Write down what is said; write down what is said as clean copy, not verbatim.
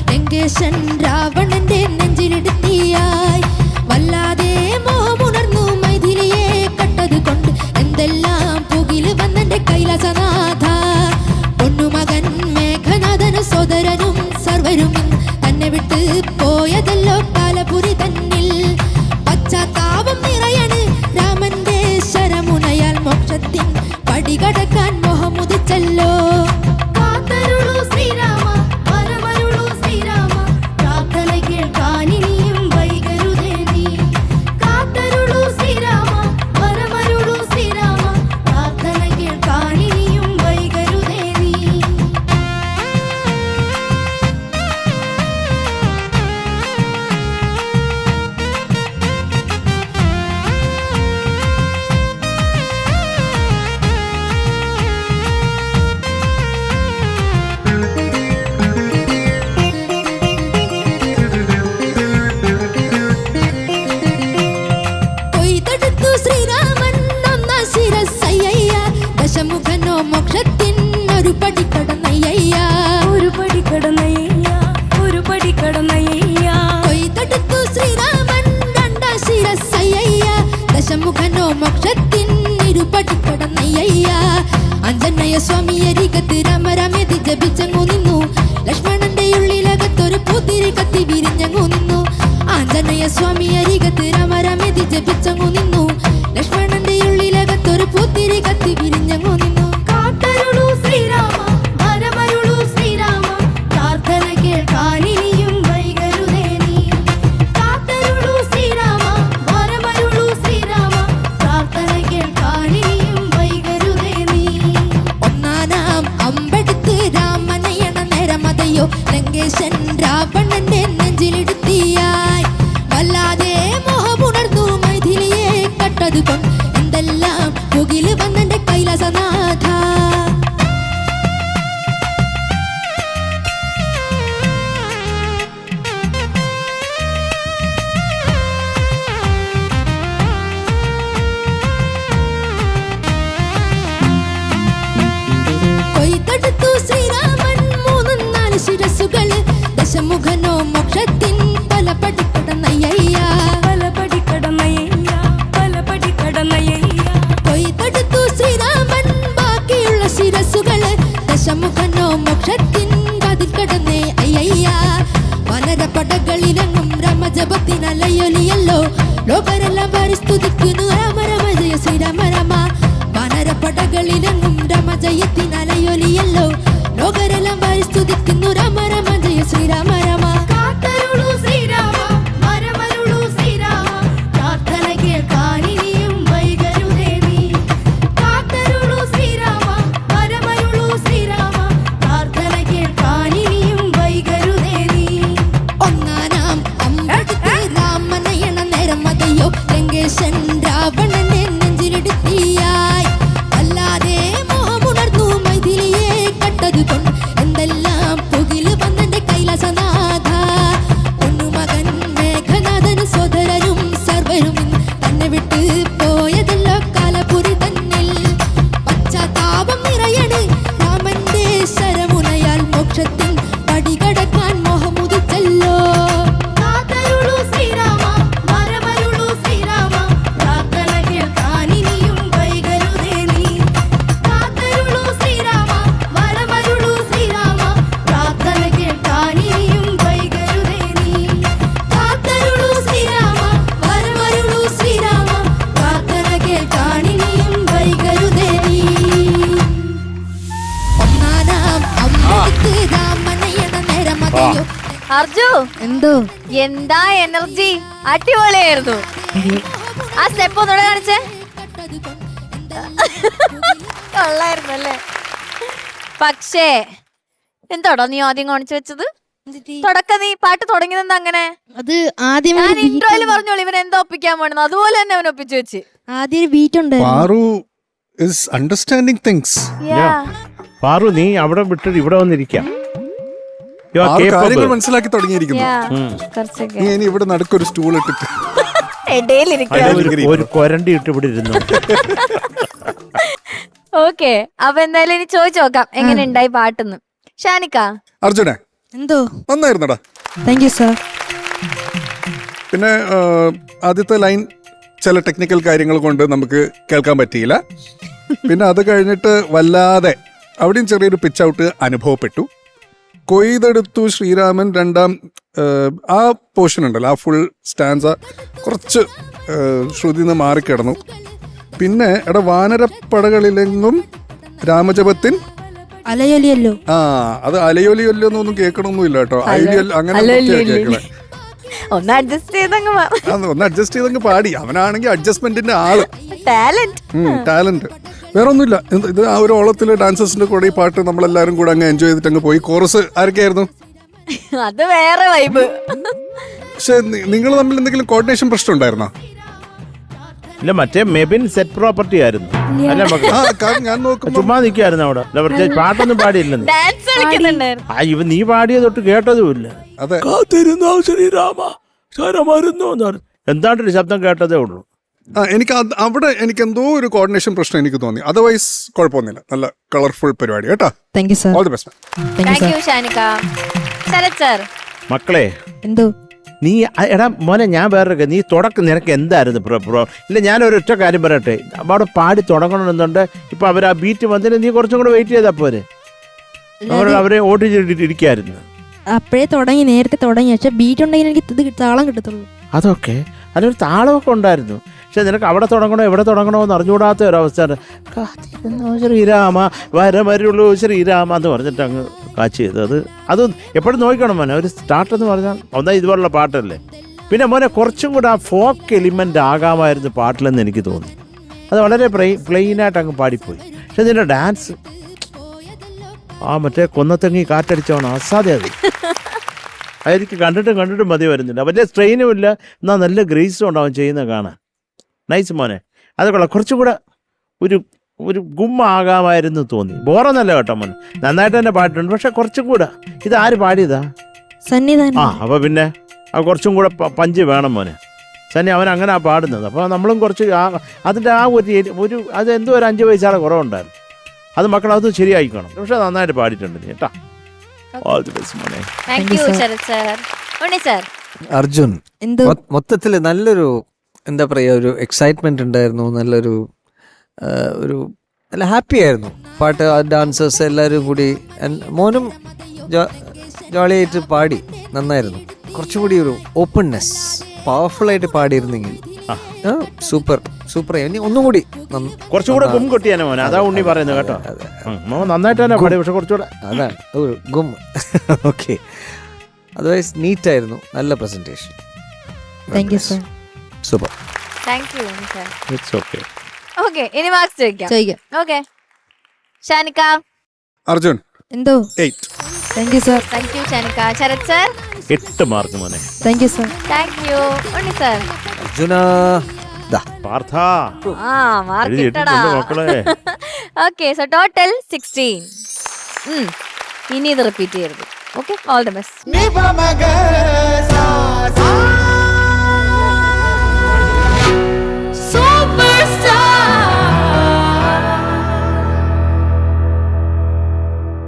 ലങ്കേശൻ രാവണന്റെ നെഞ്ചിലിടുത്തിയായി വല്ലാതെ മോഹമുണർന്നു മൈഥിലിയെ കട്ടത് കൊണ്ട് എന്തെല്ലാം പുകില് വന്നെന്റെ കൈലാസനാഥ പൊന്നുമകൻ മേഘനാഥന് സോദരനും സർവരും തന്നെ വിട്ട് പോയതല്ലോ കാലപുരി തന്നിൽ പശ്ചാത്താപം നിറയണ് രാമന്റെ ശരമുനയാൽ മോക്ഷത്തിൻ പടികടക്കാൻ മോഹമുദിച്ചല്ലോ മോക്ഷത്തിൻ ഒരു പടി കടന്നയ്യ ഒരു പടി കടന്നയ്യ ഒരു പടി കടന്നയ്യ കൊയ്തെടുത്തു ശ്രീരാമൻ രണ്ടാം ശിരസ്സയ്യ ദശമുഖനോ മോക്ഷത്തിൻ ഇരുപടി കടന്നയ്യ അഞ്ജനയ സ്വാമി അരികത്ത് രാമരാമേതി ജപിച്ചങ്ങു നിന്നു ലക്ഷ്മണന്റെ ഉള്ളിലകത്തൊരു പൂത്തിരി കത്തി വിരിഞ്ഞങ്ങു നിന്നു ആഞ്ജനയ സ്വാമി അരികത്ത് രാമരാമേതി ജപിച്ചങ്ങു നിന്നു ലക്ഷ്മണന്റെ ഉള്ളിലകത്തൊരു പൂത്തിരി കത്തി വിരിഞ്ഞങ്ങു നിന്നു ലങ്കേശൻ രാവണന്റെ നെഞ്ചിലിടുത്തിയായി വല്ലാതെ മോഹമുണർന്നു മൈഥിലിയെ കട്ടത് കൊണ്ട് എന്തെല്ലാം പുകില് വന്നെന്റെ കൈലാസനാഥ കൊയ്തെടുത്തു ശ്രീരാമൻ ശിരസുകള് ദശമുഖനോ മോക്ഷത്തിൻ പലപടി കടന്നയ്യ പലപടി കടന്നയ്യ പലപടി കടന്നയ്യ കൊയ്തെടുത്തു ശ്രീരാമൻ ബാക്കിയുള്ള ശിരസുകള് ദശമുഖനോ മോക്ഷത്തിൻ വാതിൽ കടന്നേ അയ്യ വനരപടകളിലെങ്ങും രാമജപത്തിനലയൊലിയല്ലോ ലോകരെല്ലാം പരിസ്തുതിക്കുന്നു രാമ രാമ ജയ ശ്രീരാമ രാമ വനരപടകളിലെങ്ങും രാമജയത്തിനലയൊലിയല്ലോ ലോകരെല്ലാം പരിസ്തുതിക്കുന്നു രാമ രാമ ജയ ശ്രീരാമ രാമ കാത്തരുളൂ ശ്രീരാമ വരമരുളൂ ശ്രീരാമ പ്രാർത്ഥന കേൾക്കാനിനിയും വൈകരുതേ നീ കാത്തരുളൂ ശ്രീരാമ വരമരുളൂ ശ്രീരാമ പ്രാർത്ഥന കേൾക്കാനിനിയും വൈകരുതേ നീ ഒന്നാനാം അമ്പെടുത്ത് രാമനയണ നേരം മതയോ ലങ്കേശൻ രാവണനെ നെഞ്ചിലിടുത്തിയായി അല്ലാതെ മോഹമുണർന്നു മൈഥിലിയെ കട്ടത് കൊണ്ട് എന്തെല്ലാം പുകില് വന്നെന്റെ കൈലാസനാഥ പൊന്നുമകൻ മേഘനാഥന് സോദരനും സർവരും തന്നെ വിട്ട് പോയതല്ലോ കാലപുരി തന്നിൽ പശ്ചാത്താപം നിറയണ് രാമന്റെ ശരമുനയാൽ മോക്ഷത്തിൻ പടികടക്കാൻ മോഹമുദിച്ചല്ലോ അർജു എന്തോ എന്താ എനർജി അടിപൊളിയായിരുന്നു ആ സ്റ്റെപ്പ് ഒന്നുകൂടെ കാണിച്ചേ കൊള്ളായിരുന്നല്ലേ പക്ഷേ എന്താടോ നീ ആദ്യം കാണിച്ചു വെച്ചത് തുടക്കം നീ പാട്ട് തുടങ്ങിയത് അങ്ങനെ അത് ആദ്യം ഞാൻ ഇൻട്രോയില് പറഞ്ഞോളൂ ഇവൻ എന്താ ഒപ്പിക്കാൻ വേണമെന്ന് അതുപോലെ തന്നെ അവൻ ഒപ്പിച്ചു വെച്ച് ആദ്യം ഒരു ബീറ്റ് ഉണ്ട് പാറു നീ അവിടെ വിട്ടിട്ട് ഇവിടെ വന്നിരിക്കാം കാര്യങ്ങൾ മനസ്സിലാക്കി തുടങ്ങിയിരിക്കുന്നു. നീ ഇനി ഇവിടെ നടുക്കൊരു സ്റ്റൂൾ ഇട്ടിട്ട് ഒരു കൊരണ്ടി ഇട്ട് ഇവിടെ ഇരുന്നു. ഓക്കെ, അപ്പൊ എന്തായാലും ഇനി ചോദിച്ചു നോക്കാം എങ്ങനെ ഉണ്ടായി പാട്ടെന്ന്. ഷാനിക്ക, അർജുനെ എന്തോ നന്നായിരുന്നടാ. Thank you sir. പിന്നെ ആദ്യത്തെ ലൈൻ ചില ടെക്നിക്കൽ കാര്യങ്ങൾ കൊണ്ട് നമുക്ക് കേൾക്കാൻ പറ്റിയില്ല. പിന്നെ അത് കഴിഞ്ഞിട്ട് വല്ലാതെ അവിടെയും ചെറിയൊരു പിച്ച് ഔട്ട് അനുഭവപ്പെട്ടു. കൊയ്തെടുത്തു ശ്രീരാമൻ രണ്ടാം ആ പോർഷൻ ഉണ്ടല്ലോ, ആ ഫുൾ സ്റ്റാൻസ കുറച്ച് ശ്രുതിന്ന് മാറിക്കിടന്നു. പിന്നെ വാനരപ്പടകളിലെങ്ങും രാമജപത്തിൻ അലയൊലിയല്ലോ. അത് അലയൊലിയല്ലോ എന്നൊന്നും കേൾക്കണമൊന്നുമില്ല കേട്ടോ. അങ്ങനെ കേൾക്കണേ. ഒന്ന് അഡ്ജസ്റ്റ് ചെയ്തങ്ങ് പാടി. അവനാണെങ്കിൽ അഡ്ജസ്റ്റ്മെന്റിന്റെ ആള്, ടാലന്റ്. വേറെ ഒന്നുമില്ല. ഇത് ആ ഒരു ഓളത്തില് ഡാൻസേഴ്സിന്റെ കൂടെ ഈ പാട്ട് നമ്മളെല്ലാരും കൂടെ അങ്ങ് എൻജോയ് ചെയ്തിട്ട് അങ്ങ് പോയി. കോറസ് ആരൊക്കെയായിരുന്നു? അത് വേറെ വൈബ്. പക്ഷെ നിങ്ങൾ തമ്മിൽ എന്തെങ്കിലും കോർഡിനേഷൻ പ്രശ്നം ഉണ്ടായിരുന്നോ? ഇല്ല, മറ്റേ മെബിൻ സെറ്റ് പ്രോപ്പർട്ടി ആയിരുന്നു. ഞാൻ നോക്കുമ്പോ ചുമ്മാ നിൽക്കായിരുന്നു അവിടെ. പ്രത്യേകിച്ച് പാട്ടൊന്നും പാടിയില്ലെന്ന്. നീ പാടിയത് തൊട്ട് കേട്ടതുമില്ല. അതെ, ശ്രീരാമ എന്താണ്ടൊരു ശബ്ദം കേട്ടതേ ഉള്ളൂ. അവിടെ എനിക്ക് എന്തോ ഒരു കോർഡിനേഷൻ പ്രശ്നം എനിക്ക് തോന്നി. അതർവൈസ് കുഴപ്പമൊന്നുമില്ല. നല്ല കളർഫുൾ പരിപാടി കേട്ടോ. All the best. മക്കളെ, എന്തോ നീ എടാ മോനെ, ഞാൻ വേറെ നീ തുടക്കം നിനക്ക് എന്തായിരുന്നു ഇല്ല, ഞാനൊരു ഒറ്റ കാര്യം പറയട്ടെ. അവിടെ പാടി തുടങ്ങണമെന്നുണ്ട്. ഇപ്പൊ അവർ ആ ബീറ്റ് വന്നതിന് നീ കുറച്ചും കൂടെ വെയിറ്റ് ചെയ്താ പോരെ. അവരെ ഓട്ടി ചെയ്തിട്ടിരിക്കായിരുന്നു. അപ്പോഴേ നേരത്തെ തുടങ്ങി. പക്ഷെ ബീറ്റ് ഉണ്ടെങ്കിൽ എനിക്ക് താളം കിട്ടത്തുള്ളൂ. അതൊക്കെ അതിനൊരു താളമൊക്കെ ഉണ്ടായിരുന്നു. പക്ഷെ നിനക്ക് അവിടെ തുടങ്ങണോ എവിടെ തുടങ്ങണോ എന്ന് അറിഞ്ഞുകൂടാത്ത ഒരവസ്ഥയാണ്. ശ്രീരാമ വരമരുള്ളൂ ശ്രീരാമ എന്ന് പറഞ്ഞിട്ട് അങ്ങ് കാച്ച് ചെയ്തത്. അത് എപ്പോഴും നോക്കണം മോനെ. ഒരു സ്റ്റാർട്ട് എന്ന് പറഞ്ഞാൽ ഒന്നാ ഇതുപോലുള്ള പാട്ടല്ലേ. പിന്നെ മോനെ കുറച്ചും കൂടെ ആ ഫോക്ക് എലിമെൻ്റ് ആകാമായിരുന്നു പാട്ടിലെന്ന് എനിക്ക് തോന്നി. അത് വളരെ പ്ലെയിനായിട്ട് അങ്ങ് പാടിപ്പോയി. പക്ഷെ ഇതിൻ്റെ ഡാൻസ് ആ മറ്റേ കൊന്നത്തെങ്ങി കാറ്റടിച്ചവണ് അസാധ്യത. അതെനിക്ക് കണ്ടിട്ടും മതി വരുന്നില്ല. വലിയ സ്ട്രെയിനും ഇല്ല, എന്നാൽ നല്ല ഗ്രേസും ഉണ്ടാവും ചെയ്യുന്നത് കാണാൻ. നൈസ് മോനെ, അത് കൊള്ളാം. കുറച്ചും കൂടെ ഒരു ഗുമ്മാകാമായിരുന്നു തോന്നി. ബോറൊന്നല്ല കേട്ടോ മോനെ, നന്നായിട്ട് തന്നെ പാടിയിട്ടുണ്ട്. പക്ഷെ കുറച്ചും കൂടെ ഇത് ആര് പാടിയതാ? സന്നിധാനം. അപ്പോൾ പിന്നെ അത് കുറച്ചും കൂടെ പഞ്ച് വേണം മോനെ. സന്നി അവൻ അങ്ങനെ പാടുന്നത്. അപ്പോൾ നമ്മളും കുറച്ച് അതിൻ്റെ ആ ഒരു അതെന്തോ ഒരു 5 പൈസയുടെ കുറവുണ്ടായിരുന്നു. അത് മക്കൾ അത് ശരിയായിക്കണം. പക്ഷെ നന്നായിട്ട് പാടിയിട്ടുണ്ട് നീ കേട്ടോ. ഓൾ ദി ബെസ്റ്റ് മോനെ. അർജുൻ, മൊത്തത്തിൽ നല്ലൊരു എന്താ പറയുക, ഒരു എക്സൈറ്റ്മെന്റ് ഉണ്ടായിരുന്നു. നല്ലൊരു നല്ല ഹാപ്പി ആയിരുന്നു പാട്ട്. ഡാൻസേഴ്സ് എല്ലാവരും കൂടി മോനും ജോളിയായിട്ട് പാടി. നന്നായിരുന്നു. കുറച്ചുകൂടി ഒരു ഓപ്പൺനെസ്, പവർഫുൾ ആയിട്ട് പാടിയിരുന്നെങ്കിൽ സൂപ്പർ ഇനി ഒന്നും കൂടി കുറച്ചുകൂടെ ഗും കൊട്ടിയാനോ മോനെ. അതാ ഉണ്ണി പറയുന്നത് കേട്ടോ. നന്നായിട്ട് തന്നെ പാടി, പക്ഷെ കുറച്ചുകൂടെ അതാണ് ഒരു ഗും. ഓക്കെ, അതർവൈസ് നീറ്റ് ആയിരുന്നു. നല്ല presentation. Thank you sir. Super. It's okay. Okay, ഇനി മാർക്സ് ചോദിക്കാം. ഓക്കെ, ഷാനിക്ക. അർജുൻ എന്തോ 8. Thank you sir. Thank you Shanika. Sarath sir 8 mark മോനെ. Thank you sir. Thank you Unni sir. Arjuna Partha mark കിട്ടടാ മക്കളെ. Okay, so total 16. ഇനി ഇത് റിപ്പീറ്റ് ചെയ്യരുത്. Okay, all the best.